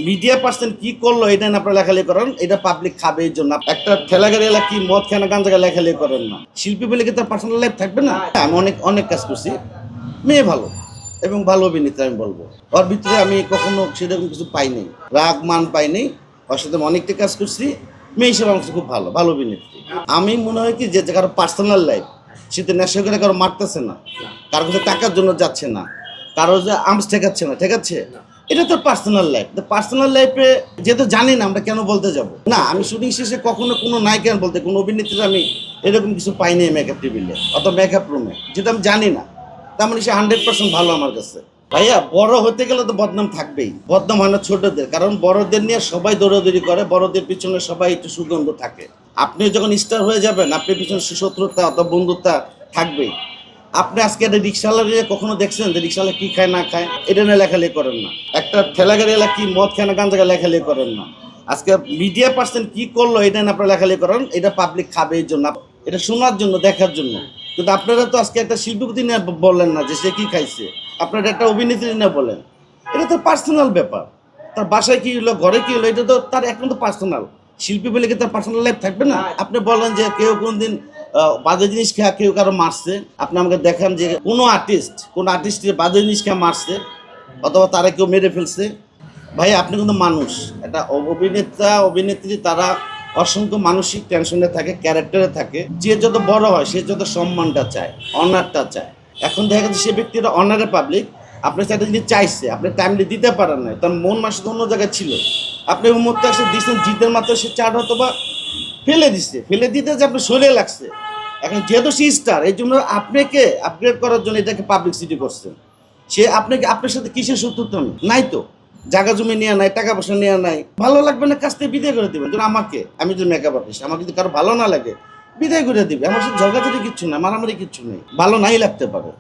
Media person কি করলো এটা না আপনারা লেখালেখি করেন, এটা পাবলিক খাবে এই জন্য। একটা ঠেলা গাড়ি এলা কি মদ খানা গান জায়গায় লেখালেখি করেন না। শিল্পী বলে কি তার পার্সোনাল লাইফ থাকবে না? আমি অনেক অনেক কাজ করছি, মেয়ে ভালো এবং ভালো অভিনেত্রী আমি বলবো। ওর ভিতরে আমি কখনো সেরকম কিছু পাইনি, রাগ মান পাইনি। ওর সাথে আমি অনেকটা কাজ করছি, মেয়ে হিসেবে আমার কাছে খুব ভালো ভালো অভিনেত্রী। আমি মনে হয় কি যে কারো পার্সোনাল লাইফ সে তো নেশা করে কারো মারতেছে না, কারো কাছে টাকার জন্য যাচ্ছে না, কারো যে আর্মস ঠেকাচ্ছে না, ঠিক আছে? এটা তো পার্সোনাল লাইফ। পার্সোনাল লাইফে যেহেতু জানি না আমরা কেন বলতে যাব না। আমি শুটিং শেষে কখনো কোনো নায়িকা বলতে কোনো অভিনেত্রীর আমি এরকম কিছু পাইনি মেকআপ টেবিলে অথবা মেকআপ রুমে, যেটা আমি জানি না। তার মানে সে 100% ভালো আমার কাছে। ভাইয়া বড় হতে গেলে তো বদনাম থাকবেই। বদনাম হয় না ছোটদের, কারণ বড়দের নিয়ে সবাই দৌড়াদৌড়ি করে, বড়দের পিছনে সবাই একটু সুগন্ধ থাকে। আপনি যখন স্টার হয়ে যাবেন আপনার পিছনে শত্রুতা অথবা বন্ধুতা থাকবেই। আপনি আজকে একটা রিক্সাওয়ালা কখনো দেখছেন যে রিক্সাওয়ালা কি খায় না খায়? এটা নিয়ে লেখালেখি করেন না। একটা ঠেলা গাড়ি এলা কি মদ খায় না গান জায়গায় লেখালেখি করেন না। আজকে মিডিয়া পার্সন কি করলো এটা নিয়ে আপনারা লেখালেখি করেন, এটা পাবলিক খাবে এই জন্য, এটা শোনার জন্য, দেখার জন্য। কিন্তু আপনারা তো আজকে একটা শিল্পপতি নিয়ে বললেন না যে সে কি খাইছে, আপনারা একটা অভিনেত্রী নিয়ে বলেন। এটা তো পার্সোনাল ব্যাপার। তার বাসায় কি হলো, ঘরে কি হলো, এটা তো তার একমাত্র পার্সোনাল। শিল্পী বলে কি তার পার্সোনাল লাইফ থাকবে না? আপনি বলেন যে কেউ কোনদিন বাজে জিনিস খেয়ে কেউ কারো মারছে, আপনি আমাকে দেখান যে কোনো আর্টিস্টের বাজে জিনিস খেয়ে মারছে অথবা তারা কেউ মেরে ফেলছে। ভাই আপনি কিন্তু মানুষ, একটা অভিনেত্রী তারা অসংখ্য মানসিক টেনশনে থাকে, ক্যারেক্টারে থাকে। যে যত বড় হয় সে যত সম্মানটা চায়, অনারটা চায়। এখন দেখা যাচ্ছে সে ব্যক্তিটা অনারে পাবলিক, আপনার সাথে যিনি চাইছে আপনি টাইমলি দিতে পারেন না, তার মন মাসে অন্য জায়গায় ছিল। আপনি মুহূর্তে এসে দিচ্ছেন জিতের মাত্র সে চার হয়তো বা ফেলে দিতে যে আপনার শরীরে লাগছে। এখন যেহেতু সে স্টার এই জন্য আপনাকে আপগ্রেড করার জন্য এটাকে পাবলিসিটি করছেন। সে আপনাকে আপনার সাথে কিসের শত্রুতা নাই তো, জায়গা জমি নেওয়া নাই, টাকা পয়সা নেওয়া নাই। ভালো লাগবে না কাছ থেকে বিদায় করে দেবেন। যেন আমি যদি মেকআপ আর্টিস্ট, আমার যদি কারো ভালো না লাগে বিদায় করে দিবে। আমার সাথে ঝগড়াঝাটি কিচ্ছু না, মারামারি কিচ্ছু নেই, ভালো নাই লাগতে পারে।